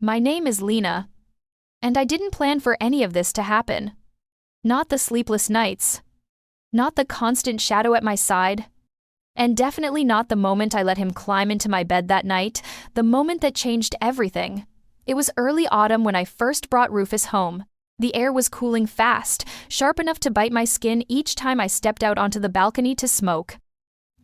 My name is Lena, and I didn't plan for any of this to happen. Not the sleepless nights, not the constant shadow at my side, and definitely not the moment I let him climb into my bed that night, the moment that changed everything. It was early autumn when I first brought Rufus home. The air was cooling fast, sharp enough to bite my skin each time I stepped out onto the balcony to smoke.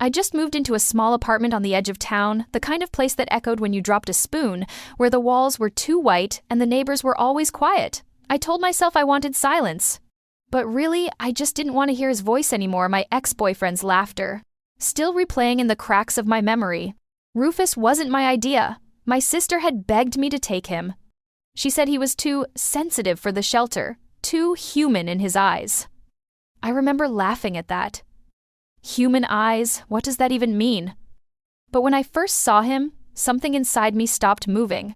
I just moved into a small apartment on the edge of town, the kind of place that echoed when you dropped a spoon, where the walls were too white and the neighbors were always quiet. I told myself I wanted silence. But really, I just didn't want to hear his voice anymore, my ex-boyfriend's laughter. Still replaying in the cracks of my memory. Rufus wasn't my idea. My sister had begged me to take him. She said he was too sensitive for the shelter, too human in his eyes. I remember laughing at that. Human eyes, what does that even mean? But when I first saw him, something inside me stopped moving.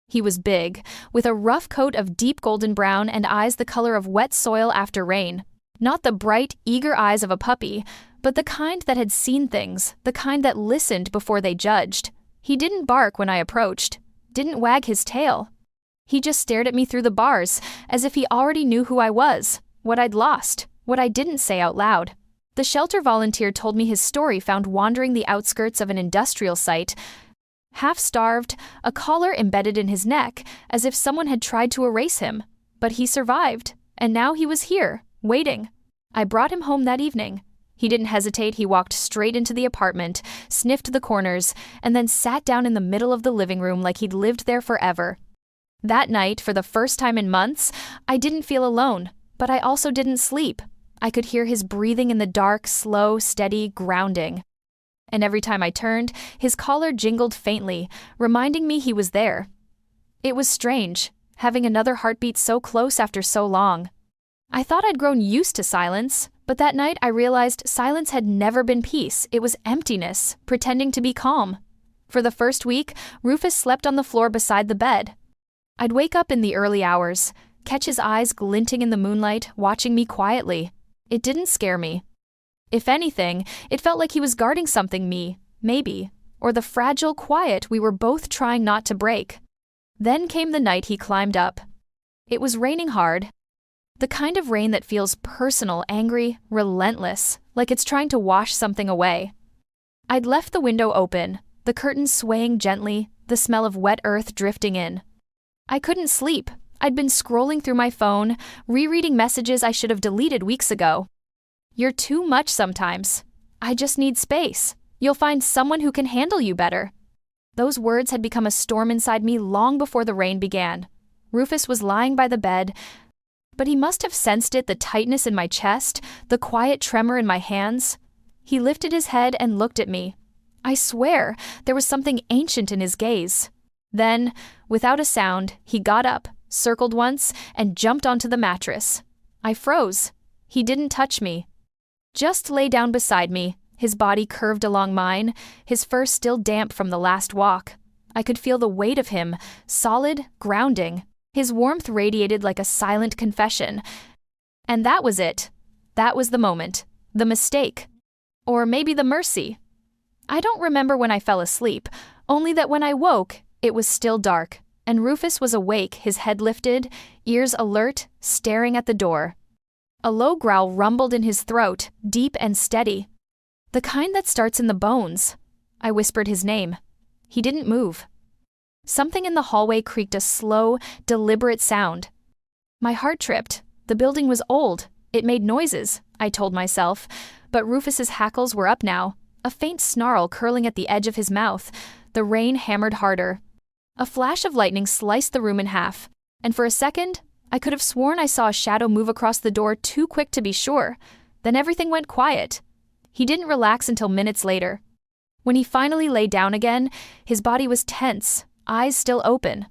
He was big, with a rough coat of deep golden brown and eyes the color of wet soil after rain. Not the bright, eager eyes of a puppy, but the kind that had seen things, the kind that listened before they judged. He didn't bark when I approached, didn't wag his tail. He just stared at me through the bars, as if he already knew who I was, what I'd lost, what I didn't say out loud. The shelter volunteer told me his story found wandering the outskirts of an industrial site, half-starved, a collar embedded in his neck, as if someone had tried to erase him. But he survived, and now he was here, waiting. I brought him home that evening. He didn't hesitate, he walked straight into the apartment, sniffed the corners, and then sat down in the middle of the living room like he'd lived there forever. That night, for the first time in months, I didn't feel alone, but I also didn't sleep. I could hear his breathing in the dark, slow, steady grounding. And every time I turned, his collar jingled faintly, reminding me he was there. It was strange, having another heartbeat so close after so long. I thought I'd grown used to silence, but that night I realized silence had never been peace, it was emptiness, pretending to be calm. For the first week, Rufus slept on the floor beside the bed. I'd wake up in the early hours, catch his eyes glinting in the moonlight, watching me quietly. It didn't scare me. If anything, it felt like he was guarding something maybe, or the fragile quiet we were both trying not to break. Then came the night he climbed up. It was raining hard. The kind of rain that feels personal, angry, relentless, like it's trying to wash something away. I'd left the window open, the curtains swaying gently, the smell of wet earth drifting in. I couldn't sleep. I'd been scrolling through my phone, rereading messages I should have deleted weeks ago. You're too much sometimes. I just need space. You'll find someone who can handle you better. Those words had become a storm inside me long before the rain began. Rufus was lying by the bed, but he must have sensed it, the tightness in my chest, the quiet tremor in my hands. He lifted his head and looked at me. I swear, there was something ancient in his gaze. Then, without a sound, he got up, circled once, and jumped onto the mattress. I froze. He didn't touch me. Just lay down beside me, his body curved along mine, his fur still damp from the last walk. I could feel the weight of him, solid, grounding. His warmth radiated like a silent confession. And that was it. That was the moment. The mistake. Or maybe the mercy. I don't remember when I fell asleep, only that when I woke, it was still dark, and Rufus was awake, his head lifted, ears alert, staring at the door. A low growl rumbled in his throat, deep and steady. The kind that starts in the bones. I whispered his name. He didn't move. Something in the hallway creaked a slow, deliberate sound. My heart tripped. The building was old. It made noises, I told myself, but Rufus's hackles were up now, a faint snarl curling at the edge of his mouth. The rain hammered harder. A flash of lightning sliced the room in half, and for a second, I could have sworn I saw a shadow move across the door, too quick to be sure. Then everything went quiet. He didn't relax until minutes later. When he finally lay down again, his body was tense, eyes still open.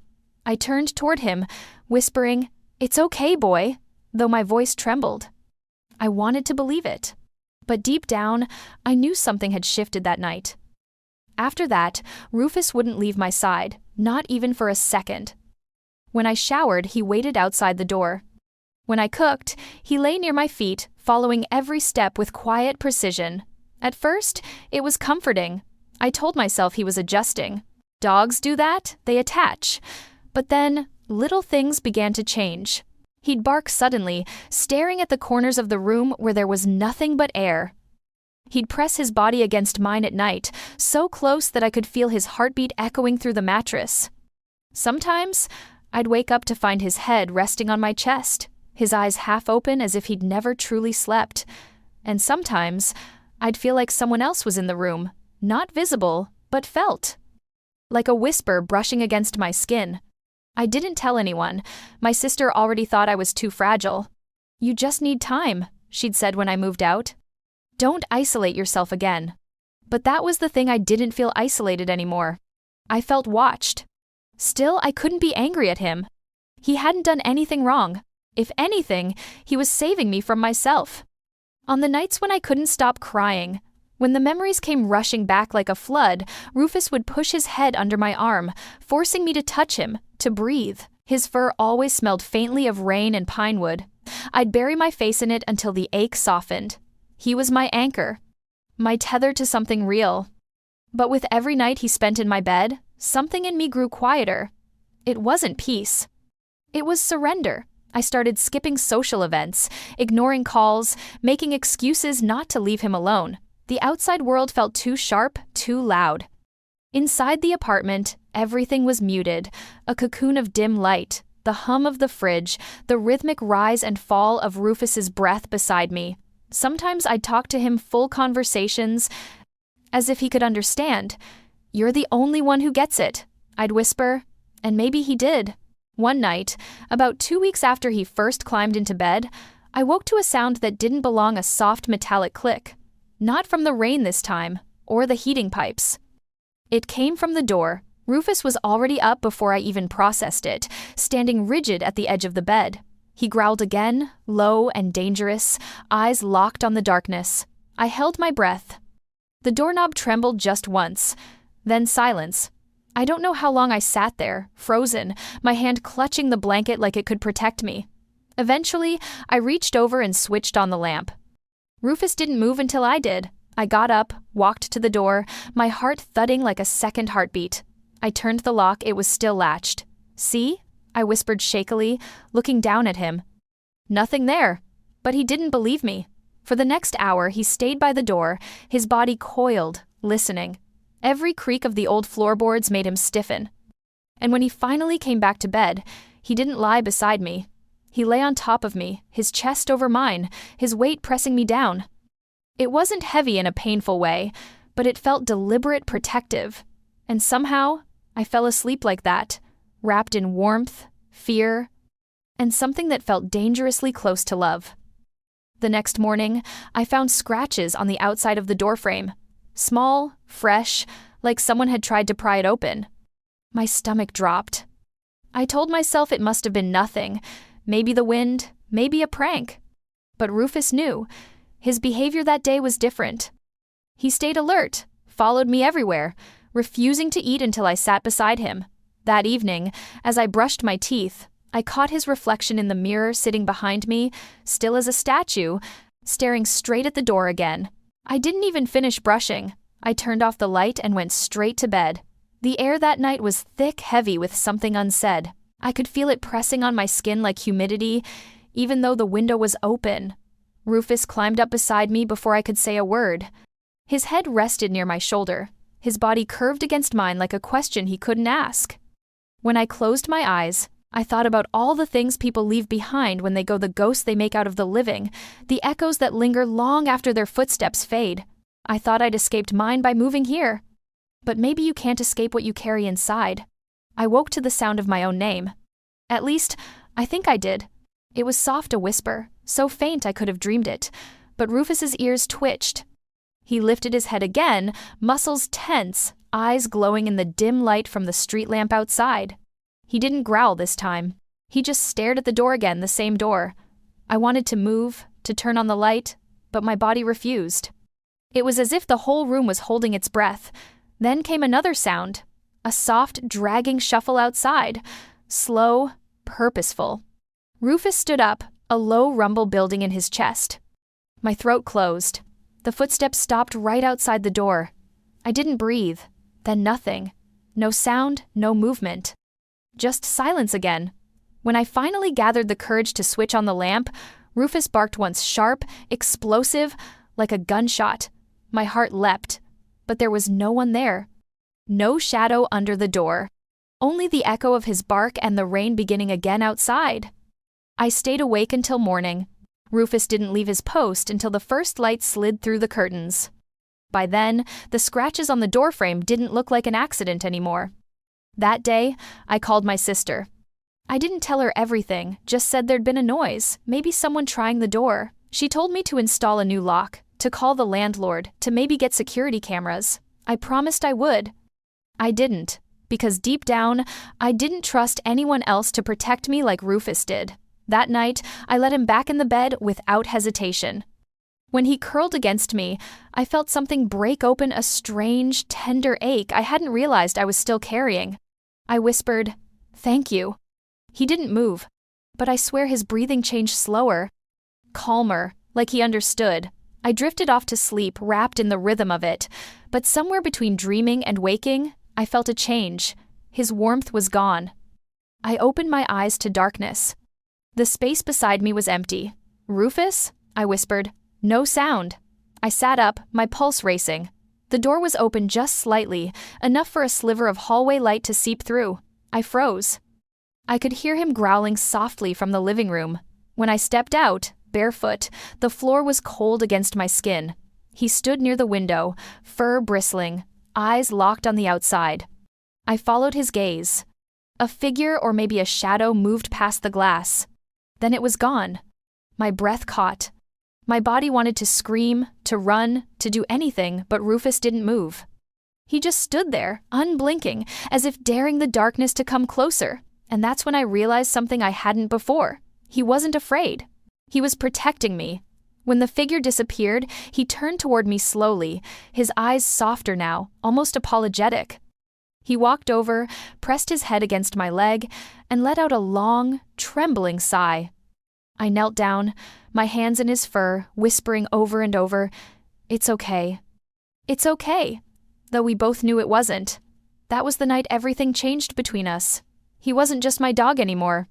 I turned toward him, whispering, "It's okay, boy," though my voice trembled. I wanted to believe it. But deep down, I knew something had shifted that night. After that, Rufus wouldn't leave my side, not even for a second. When I showered, he waited outside the door. When I cooked, he lay near my feet, following every step with quiet precision. At first, it was comforting. I told myself he was adjusting. Dogs do that, they attach. But then, little things began to change. He'd bark suddenly, staring at the corners of the room where there was nothing but air. He'd press his body against mine at night, so close that I could feel his heartbeat echoing through the mattress. Sometimes, I'd wake up to find his head resting on my chest, his eyes half open as if he'd never truly slept. And sometimes, I'd feel like someone else was in the room, not visible, but felt. Like a whisper brushing against my skin. I didn't tell anyone. My sister already thought I was too fragile. "You just need time," she'd said when I moved out. "Don't isolate yourself again." But that was the thing, I didn't feel isolated anymore. I felt watched. Still, I couldn't be angry at him. He hadn't done anything wrong. If anything, he was saving me from myself. On the nights when I couldn't stop crying, when the memories came rushing back like a flood, Rufus would push his head under my arm, forcing me to touch him, to breathe. His fur always smelled faintly of rain and pine wood. I'd bury my face in it until the ache softened. He was my anchor, my tether to something real. But with every night he spent in my bed, something in me grew quieter. It wasn't peace. It was surrender. I started skipping social events, ignoring calls, making excuses not to leave him alone. The outside world felt too sharp, too loud. Inside the apartment, everything was muted, a cocoon of dim light, the hum of the fridge, the rhythmic rise and fall of Rufus's breath beside me. Sometimes I'd talk to him full conversations, as if he could understand. "You're the only one who gets it," I'd whisper, and maybe he did. One night, about 2 weeks after he first climbed into bed, I woke to a sound that didn't belong, a soft metallic click. Not from the rain this time, or the heating pipes. It came from the door. Rufus was already up before I even processed it, standing rigid at the edge of the bed. He growled again, low and dangerous, eyes locked on the darkness. I held my breath. The doorknob trembled just once, then silence. I don't know how long I sat there, frozen, my hand clutching the blanket like it could protect me. Eventually, I reached over and switched on the lamp. Rufus didn't move until I did. I got up, walked to the door, my heart thudding like a second heartbeat. I turned the lock, it was still latched. "See?" I whispered shakily, looking down at him. Nothing there. But he didn't believe me. For the next hour, he stayed by the door, his body coiled, listening. Every creak of the old floorboards made him stiffen. And when he finally came back to bed, he didn't lie beside me. He lay on top of me, his chest over mine, his weight pressing me down. It wasn't heavy in a painful way, but it felt deliberate, protective. And somehow, I fell asleep like that, wrapped in warmth, fear, and something that felt dangerously close to love. The next morning, I found scratches on the outside of the doorframe. Small, fresh, like someone had tried to pry it open. My stomach dropped. I told myself it must have been nothing, maybe the wind, maybe a prank. But Rufus knew. His behavior that day was different. He stayed alert, followed me everywhere, refusing to eat until I sat beside him. That evening, as I brushed my teeth, I caught his reflection in the mirror sitting behind me, still as a statue, staring straight at the door again. I didn't even finish brushing. I turned off the light and went straight to bed. The air that night was thick, heavy with something unsaid. I could feel it pressing on my skin like humidity, even though the window was open. Rufus climbed up beside me before I could say a word. His head rested near my shoulder, his body curved against mine like a question he couldn't ask. When I closed my eyes, I thought about all the things people leave behind when they go, the ghosts they make out of the living, the echoes that linger long after their footsteps fade. I thought I'd escaped mine by moving here. But maybe you can't escape what you carry inside. I woke to the sound of my own name. At least, I think I did. It was soft, a whisper, so faint I could have dreamed it, but Rufus's ears twitched. He lifted his head again, muscles tense, eyes glowing in the dim light from the street lamp outside. He didn't growl this time. He just stared at the door again, the same door. I wanted to move, to turn on the light, but my body refused. It was as if the whole room was holding its breath. Then came another sound, a soft, dragging shuffle outside, slow, purposeful. Rufus stood up, a low rumble building in his chest. My throat closed. The footsteps stopped right outside the door. I didn't breathe. Then nothing. No sound, no movement. Just silence again. When I finally gathered the courage to switch on the lamp, Rufus barked once sharp, explosive, like a gunshot. My heart leapt, but there was no one there. No shadow under the door. Only the echo of his bark and the rain beginning again outside. I stayed awake until morning. Rufus didn't leave his post until the first light slid through the curtains. By then, the scratches on the doorframe didn't look like an accident anymore. That day, I called my sister. I didn't tell her everything, just said there'd been a noise, maybe someone trying the door. She told me to install a new lock, to call the landlord, to maybe get security cameras. I promised I would. I didn't, because deep down, I didn't trust anyone else to protect me like Rufus did. That night, I let him back in the bed without hesitation. When he curled against me, I felt something break open a strange, tender ache I hadn't realized I was still carrying. I whispered, "Thank you." He didn't move, but I swear his breathing changed slower, calmer, like he understood. I drifted off to sleep, wrapped in the rhythm of it, but somewhere between dreaming and waking, I felt a change. His warmth was gone. I opened my eyes to darkness. The space beside me was empty. "Rufus?" I whispered. No sound. I sat up, my pulse racing. The door was open just slightly, enough for a sliver of hallway light to seep through. I froze. I could hear him growling softly from the living room. When I stepped out, barefoot, the floor was cold against my skin. He stood near the window, fur bristling, eyes locked on the outside. I followed his gaze. A figure or maybe a shadow moved past the glass. Then it was gone. My breath caught. My body wanted to scream, to run, to do anything, but Rufus didn't move. He just stood there, unblinking, as if daring the darkness to come closer. And that's when I realized something I hadn't before. He wasn't afraid. He was protecting me. When the figure disappeared, he turned toward me slowly, his eyes softer now, almost apologetic. He walked over, pressed his head against my leg, and let out a long, trembling sigh. I knelt down, my hands in his fur, whispering over and over, "It's okay. It's okay." Though we both knew it wasn't. That was the night everything changed between us. He wasn't just my dog anymore.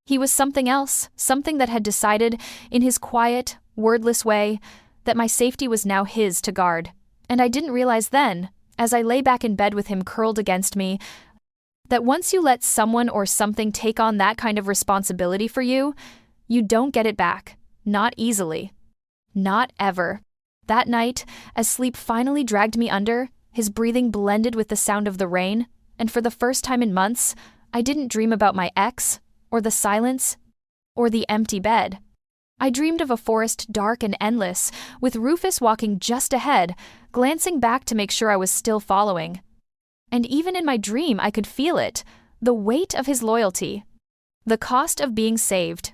He was something else, something that had decided, in his quiet, wordless way, that my safety was now his to guard. And I didn't realize then, as I lay back in bed with him curled against me, that once you let someone or something take on that kind of responsibility for you, you don't get it back. Not easily. Not ever. That night, as sleep finally dragged me under, his breathing blended with the sound of the rain, and for the first time in months, I didn't dream about my ex, or the silence, or the empty bed. I dreamed of a forest dark and endless, with Rufus walking just ahead, glancing back to make sure I was still following. And even in my dream, I could feel it, the weight of his loyalty, the cost of being saved.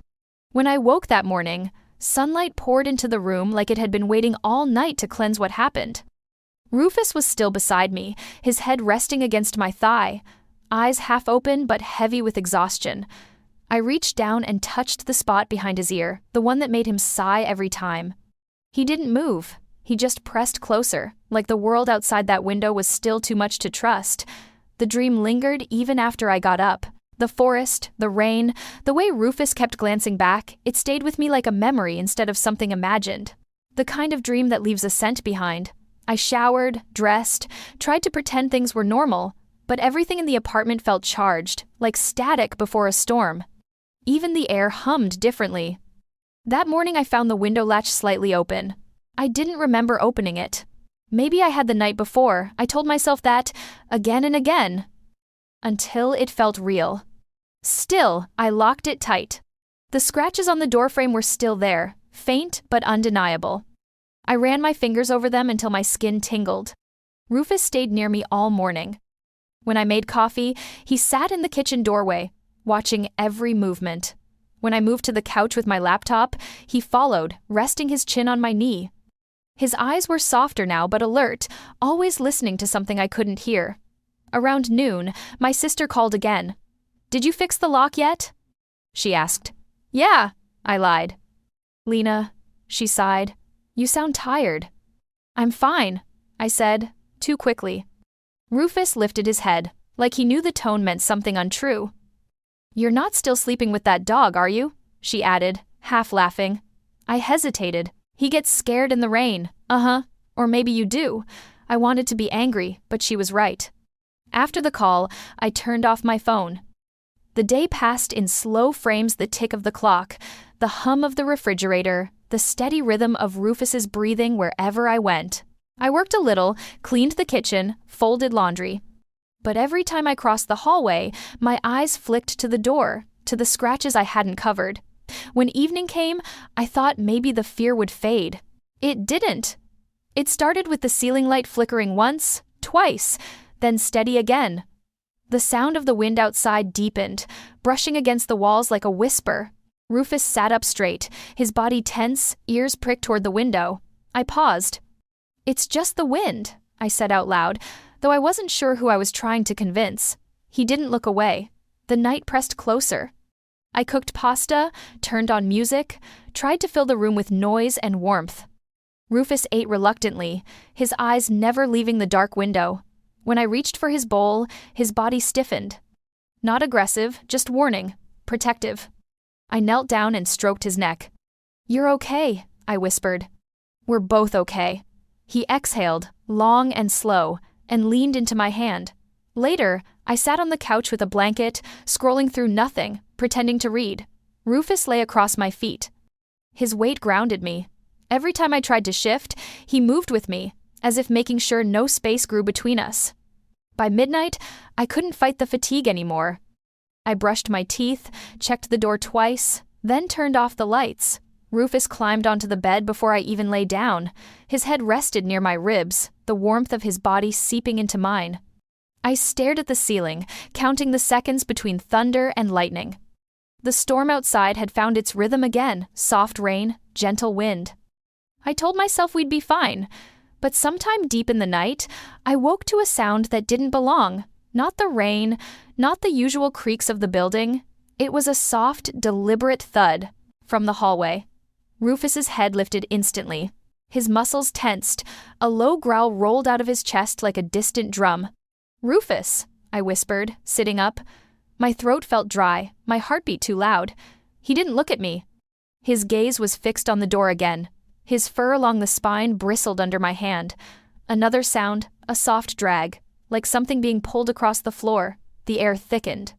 When I woke that morning, sunlight poured into the room like it had been waiting all night to cleanse what happened. Rufus was still beside me, his head resting against my thigh, eyes half open but heavy with exhaustion. I reached down and touched the spot behind his ear, the one that made him sigh every time. He didn't move. He just pressed closer, like the world outside that window was still too much to trust. The dream lingered even after I got up. The forest, the rain, the way Rufus kept glancing back, it stayed with me like a memory instead of something imagined. The kind of dream that leaves a scent behind. I showered, dressed, tried to pretend things were normal, but everything in the apartment felt charged, like static before a storm. Even the air hummed differently. That morning I found the window latch slightly open. I didn't remember opening it. Maybe I had the night before. I told myself that, again and again. Until it felt real. Still, I locked it tight. The scratches on the doorframe were still there, faint but undeniable. I ran my fingers over them until my skin tingled. Rufus stayed near me all morning. When I made coffee, he sat in the kitchen doorway, watching every movement. When I moved to the couch with my laptop, he followed, resting his chin on my knee. His eyes were softer now but alert, always listening to something I couldn't hear. Around noon, my sister called again. "Did you fix the lock yet?" she asked. "Yeah," I lied. "Lena," she sighed, "you sound tired." "I'm fine," I said, too quickly. Rufus lifted his head, like he knew the tone meant something untrue. "You're not still sleeping with that dog, are you?" she added, half laughing. I hesitated. "He gets scared in the rain." "Uh-huh. Or maybe you do." I wanted to be angry, but she was right. After the call, I turned off my phone. The day passed in slow frames, the tick of the clock, the hum of the refrigerator, the steady rhythm of Rufus's breathing wherever I went. I worked a little, cleaned the kitchen, folded laundry. But every time I crossed the hallway, my eyes flicked to the door, to the scratches I hadn't covered. When evening came, I thought maybe the fear would fade. It didn't. It started with the ceiling light flickering once, twice, then steady again. The sound of the wind outside deepened, brushing against the walls like a whisper. Rufus sat up straight, his body tense, ears pricked toward the window. I paused. "It's just the wind," I said out loud, though I wasn't sure who I was trying to convince. He didn't look away. The night pressed closer. I cooked pasta, turned on music, tried to fill the room with noise and warmth. Rufus ate reluctantly, his eyes never leaving the dark window. When I reached for his bowl, his body stiffened. Not aggressive, just warning, protective. I knelt down and stroked his neck. "You're okay," I whispered. "We're both okay." He exhaled, long and slow, and leaned into my hand. Later, I sat on the couch with a blanket, scrolling through nothing, pretending to read. Rufus lay across my feet. His weight grounded me. Every time I tried to shift, he moved with me, as if making sure no space grew between us. By midnight, I couldn't fight the fatigue anymore. I brushed my teeth, checked the door twice, then turned off the lights. Rufus climbed onto the bed before I even lay down. His head rested near my ribs, the warmth of his body seeping into mine. I stared at the ceiling, counting the seconds between thunder and lightning. The storm outside had found its rhythm again, soft rain, gentle wind. I told myself we'd be fine, but sometime deep in the night, I woke to a sound that didn't belong. Not the rain, not the usual creaks of the building. It was a soft, deliberate thud from the hallway. Rufus's head lifted instantly. His muscles tensed. A low growl rolled out of his chest like a distant drum. "Rufus," I whispered, sitting up. My throat felt dry, my heartbeat too loud. He didn't look at me. His gaze was fixed on the door again. His fur along the spine bristled under my hand. Another sound, a soft drag, like something being pulled across the floor. The air thickened.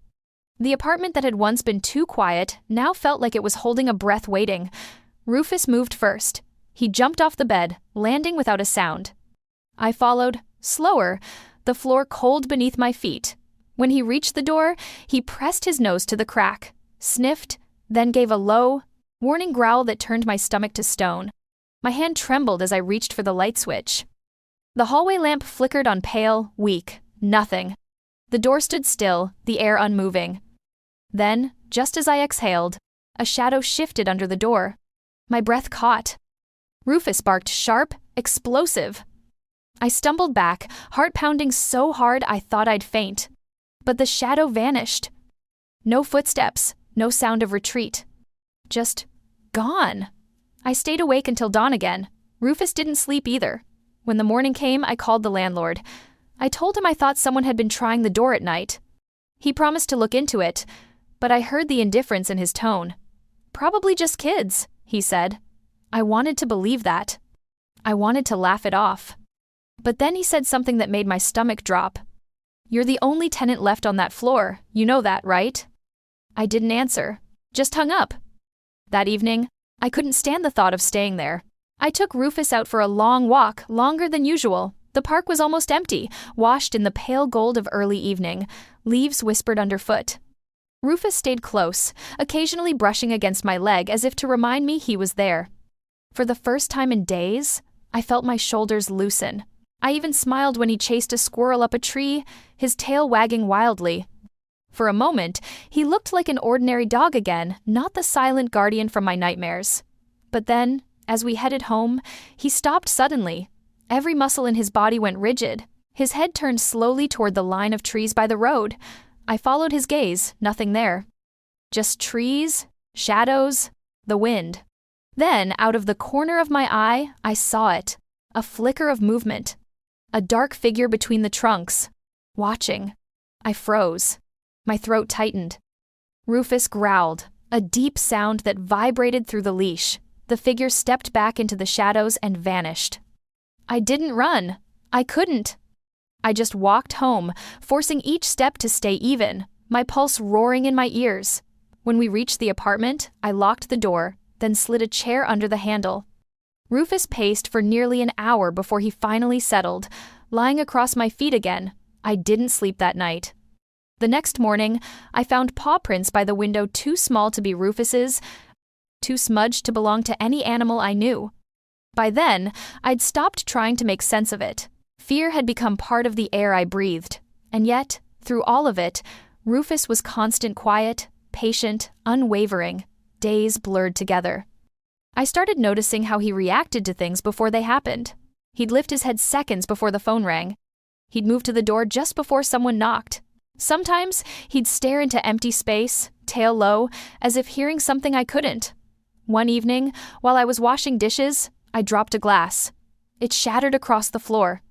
The apartment that had once been too quiet now felt like it was holding a breath waiting. Rufus moved first. He jumped off the bed, landing without a sound. I followed, slower, the floor cold beneath my feet. When he reached the door, he pressed his nose to the crack, sniffed, then gave a low, warning growl that turned my stomach to stone. My hand trembled as I reached for the light switch. The hallway lamp flickered on pale, weak, nothing. The door stood still, the air unmoving. Then, just as I exhaled, a shadow shifted under the door. My breath caught. Rufus barked sharp, explosive. I stumbled back, heart pounding so hard I thought I'd faint. But the shadow vanished. No footsteps, no sound of retreat. Just gone. I stayed awake until dawn again. Rufus didn't sleep either. When the morning came, I called the landlord. I told him I thought someone had been trying the door at night. He promised to look into it, but I heard the indifference in his tone. "Probably just kids," he said. I wanted to believe that. I wanted to laugh it off. But then he said something that made my stomach drop. "You're the only tenant left on that floor. You know that, right?" I didn't answer, just hung up. That evening, I couldn't stand the thought of staying there. I took Rufus out for a long walk, longer than usual. The park was almost empty, washed in the pale gold of early evening. Leaves whispered underfoot. Rufus stayed close, occasionally brushing against my leg as if to remind me he was there. For the first time in days, I felt my shoulders loosen. I even smiled when he chased a squirrel up a tree, his tail wagging wildly. For a moment, he looked like an ordinary dog again, not the silent guardian from my nightmares. But then, as we headed home, he stopped suddenly. Every muscle in his body went rigid. His head turned slowly toward the line of trees by the road. I followed his gaze, nothing there. Just trees, shadows, the wind. Then, out of the corner of my eye, I saw it. A flicker of movement. A dark figure between the trunks. Watching. I froze. My throat tightened. Rufus growled, a deep sound that vibrated through the leash. The figure stepped back into the shadows and vanished. I didn't run. I couldn't. I just walked home, forcing each step to stay even, my pulse roaring in my ears. When we reached the apartment, I locked the door, then slid a chair under the handle. Rufus paced for nearly an hour before he finally settled, lying across my feet again. I didn't sleep that night. The next morning, I found paw prints by the window too small to be Rufus's, too smudged to belong to any animal I knew. By then, I'd stopped trying to make sense of it. Fear had become part of the air I breathed. And yet, through all of it, Rufus was constant quiet, patient, unwavering, days blurred together. I started noticing how he reacted to things before they happened. He'd lift his head seconds before the phone rang. He'd move to the door just before someone knocked. Sometimes, he'd stare into empty space, tail low, as if hearing something I couldn't. One evening, while I was washing dishes, I dropped a glass. It shattered across the floor.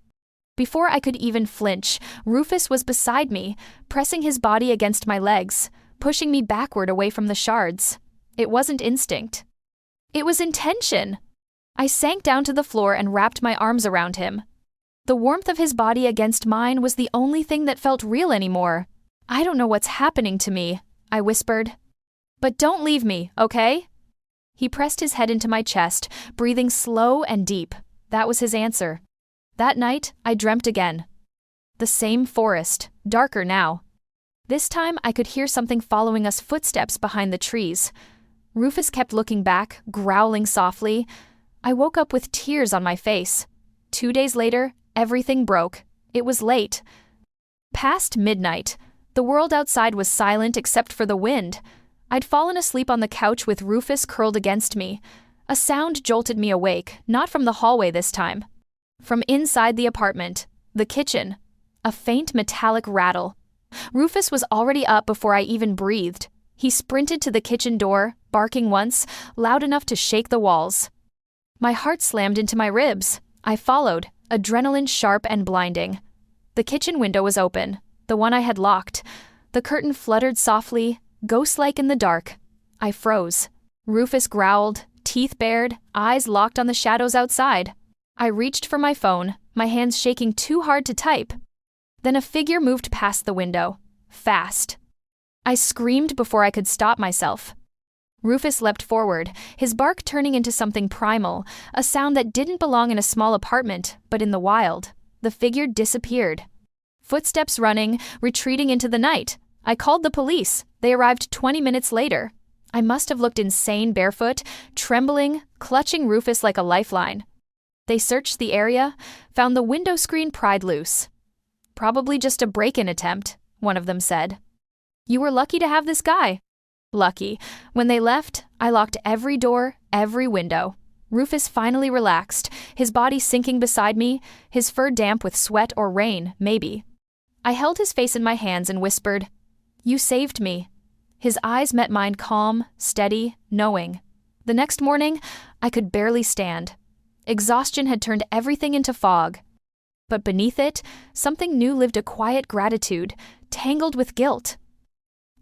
Before I could even flinch, Rufus was beside me, pressing his body against my legs, pushing me backward away from the shards. It wasn't instinct. It was intention. I sank down to the floor and wrapped my arms around him. The warmth of his body against mine was the only thing that felt real anymore. I don't know what's happening to me, I whispered. But don't leave me, okay? He pressed his head into my chest, breathing slow and deep. That was his answer. That night, I dreamt again. The same forest, darker now. This time, I could hear something following us, footsteps behind the trees. Rufus kept looking back, growling softly. I woke up with tears on my face. 2 days later, everything broke. It was late. Past midnight. The world outside was silent except for the wind. I'd fallen asleep on the couch with Rufus curled against me. A sound jolted me awake, not from the hallway this time. From inside the apartment, the kitchen. A faint metallic rattle. Rufus was already up before I even breathed. He sprinted to the kitchen door, barking once, loud enough to shake the walls. My heart slammed into my ribs. I followed, adrenaline sharp and blinding. The kitchen window was open, the one I had locked. The curtain fluttered softly, ghost-like in the dark. I froze. Rufus growled, teeth bared, eyes locked on the shadows outside. I reached for my phone, my hands shaking too hard to type. Then a figure moved past the window. Fast. I screamed before I could stop myself. Rufus leapt forward, his bark turning into something primal, a sound that didn't belong in a small apartment, but in the wild. The figure disappeared. Footsteps running, retreating into the night. I called the police. They arrived 20 minutes later. I must have looked insane barefoot, trembling, clutching Rufus like a lifeline. They searched the area, found the window screen pried loose. Probably just a break-in attempt, one of them said. You were lucky to have this guy. Lucky. When they left, I locked every door, every window. Rufus finally relaxed, his body sinking beside me, his fur damp with sweat or rain, maybe. I held his face in my hands and whispered, "You saved me." His eyes met mine, calm, steady, knowing. The next morning, I could barely stand. Exhaustion had turned everything into fog. But beneath it, something new lived, a quiet gratitude, tangled with guilt.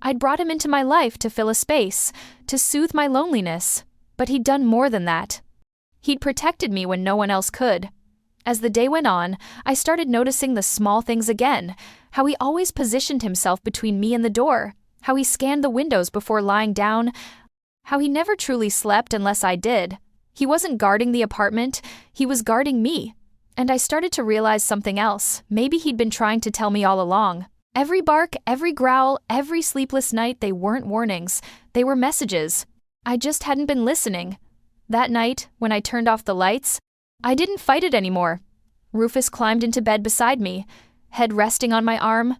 I'd brought him into my life to fill a space, to soothe my loneliness, but he'd done more than that. He'd protected me when no one else could. As the day went on, I started noticing the small things again, how he always positioned himself between me and the door, how he scanned the windows before lying down, how he never truly slept unless I did. He wasn't guarding the apartment, he was guarding me. And I started to realize something else. Maybe he'd been trying to tell me all along. Every bark, every growl, every sleepless night, they weren't warnings. They were messages. I just hadn't been listening. That night, when I turned off the lights, I didn't fight it anymore. Rufus climbed into bed beside me, head resting on my arm.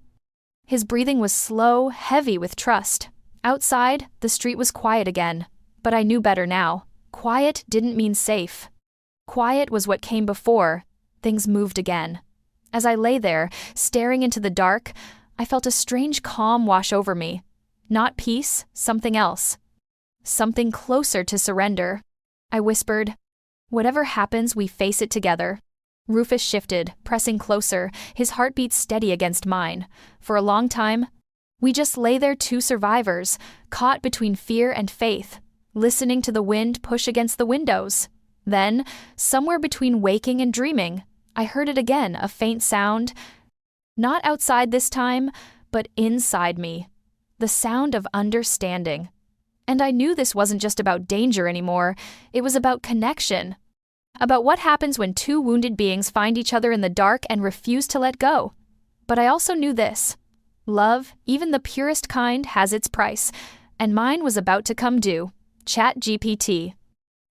His breathing was slow, heavy with trust. Outside, the street was quiet again. But I knew better now. Quiet didn't mean safe. Quiet was what came before. Things moved again. As I lay there, staring into the dark, I felt a strange calm wash over me. Not peace, something else. Something closer to surrender. I whispered, "Whatever happens, we face it together." Rufus shifted, pressing closer, his heartbeat steady against mine. For a long time, We just lay there, two survivors, caught between fear and faith, listening to the wind push against the windows. Then, somewhere between waking and dreaming, I heard it again, a faint sound. Not outside this time, but inside me. The sound of understanding. And I knew this wasn't just about danger anymore, it was about connection. About what happens when two wounded beings find each other in the dark and refuse to let go. But I also knew this. Love, even the purest kind, has its price, and mine was about to come due. ChatGPT.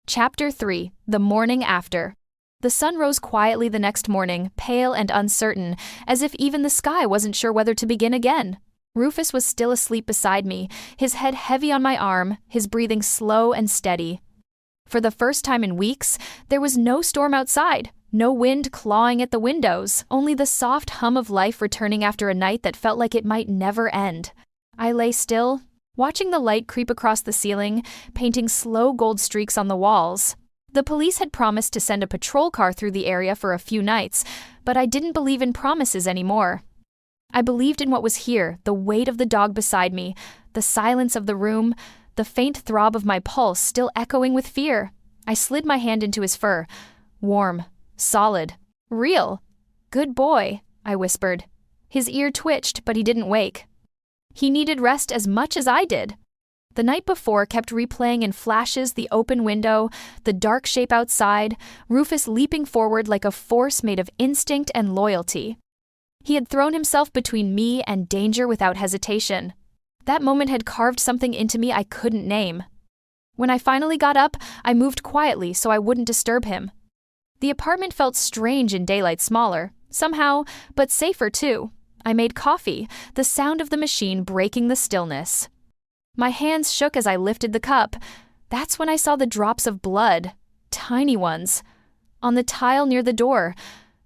Chapter 3. The Morning After. The sun rose quietly the next morning, pale and uncertain, as if even the sky wasn't sure whether to begin again. Rufus was still asleep beside me, his head heavy on my arm, his breathing slow and steady. For the first time in weeks, there was no storm outside, no wind clawing at the windows, only the soft hum of life returning after a night that felt like it might never end. I lay still, watching the light creep across the ceiling, painting slow gold streaks on the walls. The police had promised to send a patrol car through the area for a few nights, but I didn't believe in promises anymore. I believed in what was here, the weight of the dog beside me, the silence of the room, the faint throb of my pulse still echoing with fear. I slid my hand into his fur. Warm, solid, real. Good boy, I whispered. His ear twitched, but he didn't wake. He needed rest as much as I did. The night before kept replaying in flashes the open window, the dark shape outside, Rufus leaping forward like a force made of instinct and loyalty. He had thrown himself between me and danger without hesitation. That moment had carved something into me I couldn't name. When I finally got up, I moved quietly so I wouldn't disturb him. The apartment felt strange in daylight, smaller, somehow, but safer too. I made coffee, the sound of the machine breaking the stillness. My hands shook as I lifted the cup. That's when I saw the drops of blood, tiny ones, on the tile near the door.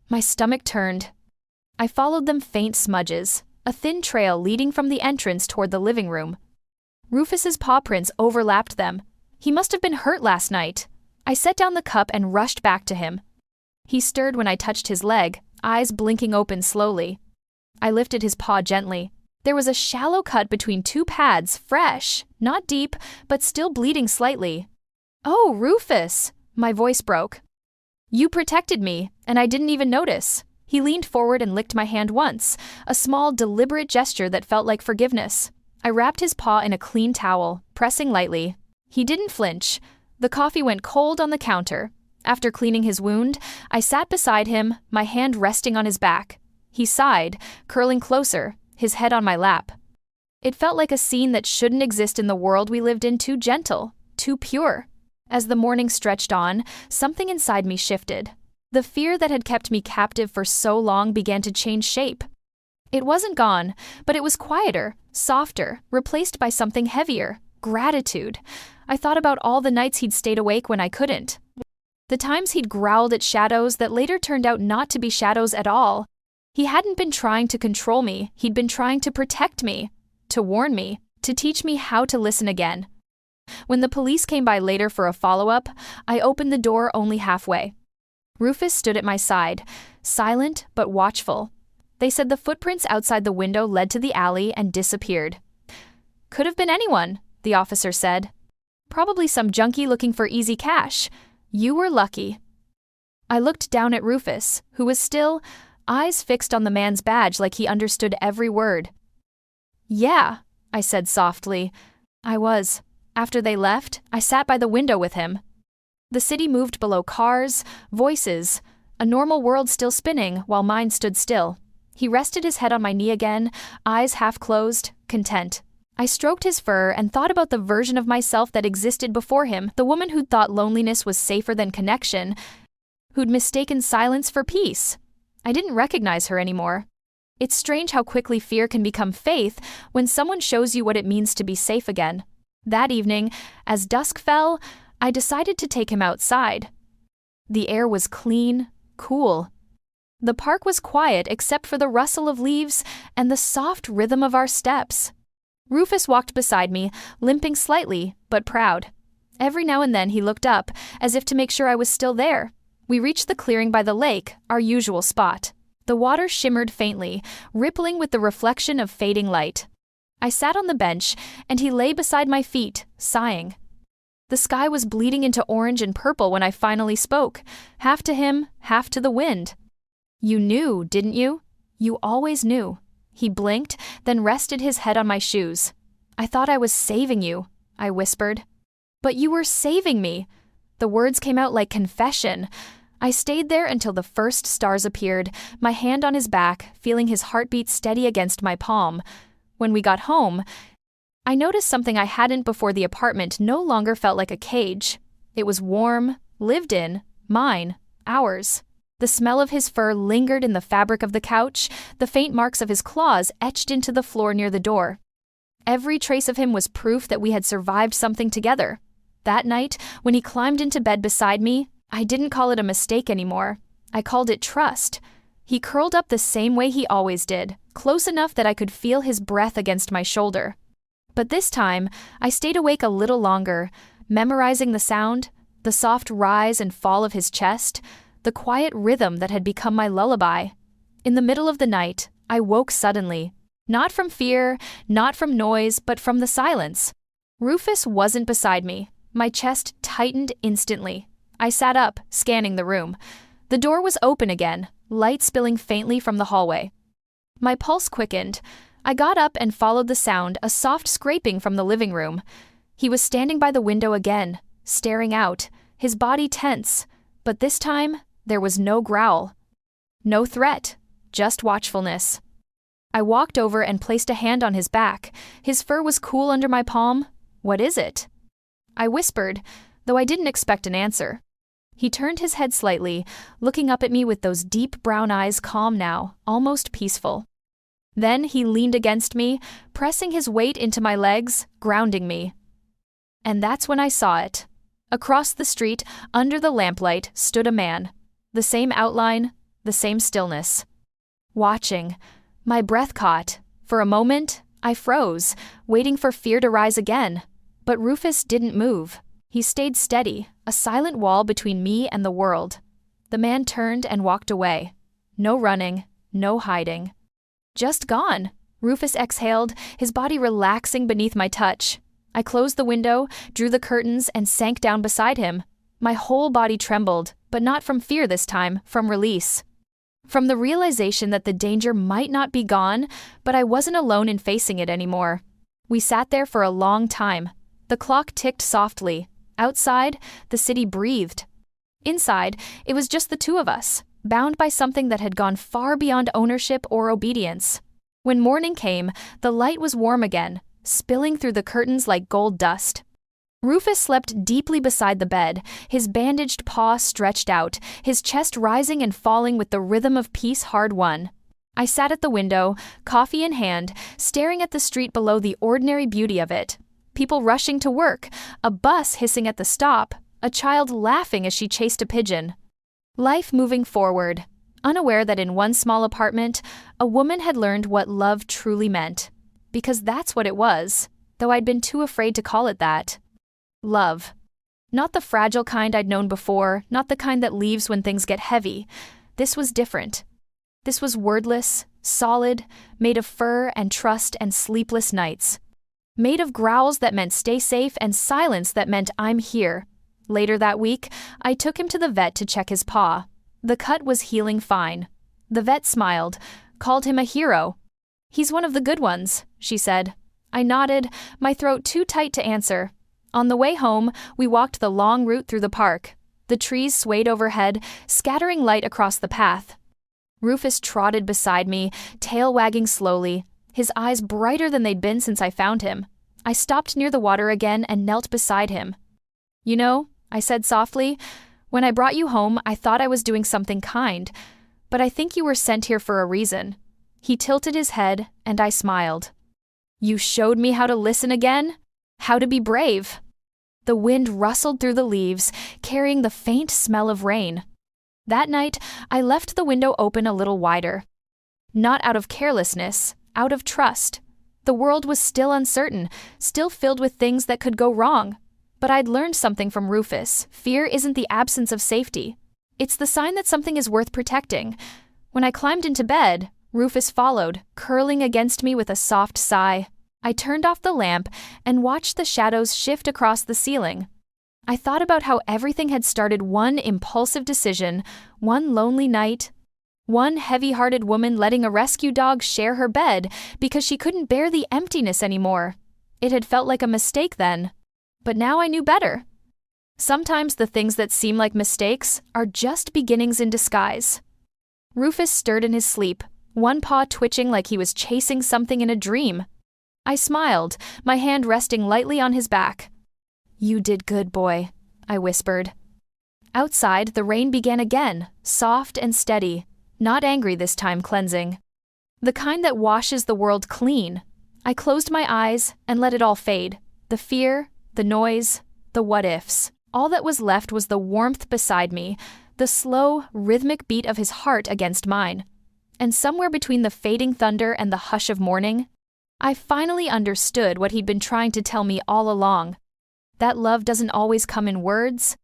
My stomach turned. I followed them, faint smudges, a thin trail leading from the entrance toward the living room. Rufus's paw prints overlapped them. He must have been hurt last night. I set down the cup and rushed back to him. He stirred when I touched his leg, eyes blinking open slowly. I lifted his paw gently. There was a shallow cut between two pads, fresh, not deep, but still bleeding slightly. "Oh, Rufus!" My voice broke. "You protected me, and I didn't even notice." He leaned forward and licked my hand once, a small, deliberate gesture that felt like forgiveness. I wrapped his paw in a clean towel, pressing lightly. He didn't flinch. The coffee went cold on the counter. After cleaning his wound, I sat beside him, my hand resting on his back. He sighed, curling closer, his head on my lap. It felt like a scene that shouldn't exist in the world we lived in, too gentle, too pure. As the morning stretched on, something inside me shifted. The fear that had kept me captive for so long began to change shape. It wasn't gone, but it was quieter, softer, replaced by something heavier, gratitude. I thought about all the nights he'd stayed awake when I couldn't. The times he'd growled at shadows that later turned out not to be shadows at all. He hadn't been trying to control me, he'd been trying to protect me, to warn me, to teach me how to listen again. When the police came by later for a follow-up, I opened the door only halfway. Rufus stood at my side, silent but watchful. They said the footprints outside the window led to the alley and disappeared. "Could have been anyone," the officer said. "Probably some junkie looking for easy cash. You were lucky." I looked down at Rufus, who was still, eyes fixed on the man's badge like he understood every word. "Yeah," I said softly. "I was." After they left, I sat by the window with him. The city moved below cars, voices, a normal world still spinning while mine stood still. He rested his head on my knee again, eyes half closed, content. I stroked his fur and thought about the version of myself that existed before him, the woman who'd thought loneliness was safer than connection, who'd mistaken silence for peace. I didn't recognize her anymore. It's strange how quickly fear can become faith when someone shows you what it means to be safe again. That evening, as dusk fell, I decided to take him outside. The air was clean, cool. The park was quiet except for the rustle of leaves and the soft rhythm of our steps. Rufus walked beside me, limping slightly, but proud. Every now and then he looked up, as if to make sure I was still there. We reached the clearing by the lake, our usual spot. The water shimmered faintly, rippling with the reflection of fading light. I sat on the bench, and he lay beside my feet, sighing. The sky was bleeding into orange and purple when I finally spoke, half to him, half to the wind. You knew, didn't you? You always knew. He blinked, then rested his head on my shoes. I thought I was saving you, I whispered. But you were saving me. The words came out like confession. I stayed there until the first stars appeared, my hand on his back, feeling his heartbeat steady against my palm. When we got home, I noticed something I hadn't before. The apartment no longer felt like a cage. It was warm, lived in, mine, ours. The smell of his fur lingered in the fabric of the couch, the faint marks of his claws etched into the floor near the door. Every trace of him was proof that we had survived something together. That night, when he climbed into bed beside me, I didn't call it a mistake anymore. I called it trust. He curled up the same way he always did, close enough that I could feel his breath against my shoulder. But this time, I stayed awake a little longer, memorizing the sound, the soft rise and fall of his chest, the quiet rhythm that had become my lullaby. In the middle of the night, I woke suddenly, not from fear, not from noise, but from the silence. Rufus wasn't beside me. My chest tightened instantly. I sat up, scanning the room. The door was open again, light spilling faintly from the hallway. My pulse quickened. I got up and followed the sound, a soft scraping from the living room. He was standing by the window again, staring out, his body tense. But this time, there was no growl. No threat, just watchfulness. I walked over and placed a hand on his back. His fur was cool under my palm. "What is it?" I whispered, though I didn't expect an answer. He turned his head slightly, looking up at me with those deep brown eyes, calm now, almost peaceful. Then he leaned against me, pressing his weight into my legs, grounding me. And that's when I saw it. Across the street, under the lamplight, stood a man. The same outline, the same stillness. Watching. My breath caught. For a moment, I froze, waiting for fear to rise again. But Rufus didn't move. He stayed steady, a silent wall between me and the world. The man turned and walked away. No running, no hiding. Just gone. Rufus exhaled, his body relaxing beneath my touch. I closed the window, drew the curtains, and sank down beside him. My whole body trembled, but not from fear this time, from release. From the realization that the danger might not be gone, but I wasn't alone in facing it anymore. We sat there for a long time. The clock ticked softly. Outside, the city breathed. Inside, it was just the two of us, bound by something that had gone far beyond ownership or obedience. When morning came, the light was warm again, spilling through the curtains like gold dust. Rufus slept deeply beside the bed, his bandaged paw stretched out, his chest rising and falling with the rhythm of peace hard won. I sat at the window, coffee in hand, staring at the street below, the ordinary beauty of it. People rushing to work, a bus hissing at the stop, a child laughing as she chased a pigeon. Life moving forward, unaware that in one small apartment, a woman had learned what love truly meant. Because that's what it was, though I'd been too afraid to call it that. Love. Not the fragile kind I'd known before, not the kind that leaves when things get heavy. This was different. This was wordless, solid, made of fur and trust and sleepless nights. Made of growls that meant stay safe and silence that meant I'm here. Later that week, I took him to the vet to check his paw. The cut was healing fine. The vet smiled, called him a hero. "He's one of the good ones," she said. I nodded, my throat too tight to answer. On the way home, we walked the long route through the park. The trees swayed overhead, scattering light across the path. Rufus trotted beside me, tail wagging slowly, his eyes brighter than they'd been since I found him. I stopped near the water again and knelt beside him. "You know," I said softly, "when I brought you home, I thought I was doing something kind, but I think you were sent here for a reason." He tilted his head, and I smiled. "You showed me how to listen again? How to be brave." The wind rustled through the leaves, carrying the faint smell of rain. That night, I left the window open a little wider. Not out of carelessness, out of trust. The world was still uncertain, still filled with things that could go wrong. But I'd learned something from Rufus. Fear isn't the absence of safety. It's the sign that something is worth protecting. When I climbed into bed, Rufus followed, curling against me with a soft sigh. I turned off the lamp and watched the shadows shift across the ceiling. I thought about how everything had started one impulsive decision, one lonely night, one heavy-hearted woman letting a rescue dog share her bed because she couldn't bear the emptiness anymore. It had felt like a mistake then, but now I knew better. Sometimes the things that seem like mistakes are just beginnings in disguise. Rufus stirred in his sleep, one paw twitching like he was chasing something in a dream. I smiled, my hand resting lightly on his back. "You did good, boy," I whispered. Outside, the rain began again, soft and steady, not angry this time, cleansing. The kind that washes the world clean. I closed my eyes and let it all fade. The fear, the noise, the what-ifs. All that was left was the warmth beside me, the slow, rhythmic beat of his heart against mine. And somewhere between the fading thunder and the hush of morning, I finally understood what he'd been trying to tell me all along. That love doesn't always come in words.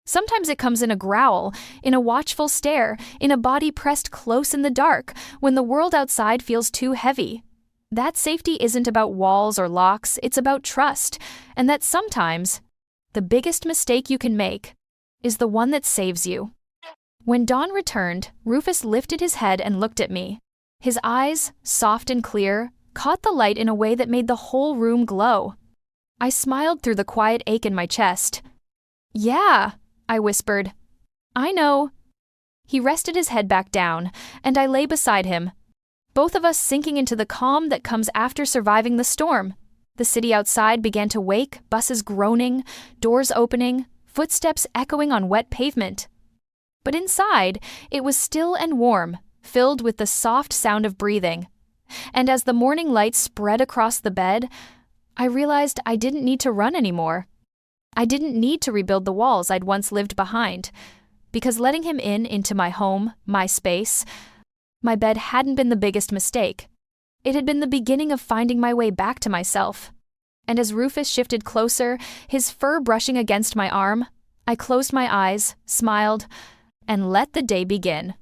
Sometimes it comes in a growl, in a watchful stare, in a body pressed close in the dark, when the world outside feels too heavy. That safety isn't about walls or locks, it's about trust, and that sometimes, the biggest mistake you can make is the one that saves you. When dawn returned, Rufus lifted his head and looked at me. His eyes, soft and clear, caught the light in a way that made the whole room glow. I smiled through the quiet ache in my chest. "Yeah," I whispered. "I know." He rested his head back down, and I lay beside him, both of us sinking into the calm that comes after surviving the storm. The city outside began to wake, buses groaning, doors opening, footsteps echoing on wet pavement. But inside, it was still and warm, filled with the soft sound of breathing. And as the morning light spread across the bed, I realized I didn't need to run anymore. I didn't need to rebuild the walls I'd once lived behind, because letting him into my home, my space, my bed hadn't been the biggest mistake. It had been the beginning of finding my way back to myself. And as Rufus shifted closer, his fur brushing against my arm, I closed my eyes, smiled, and let the day begin.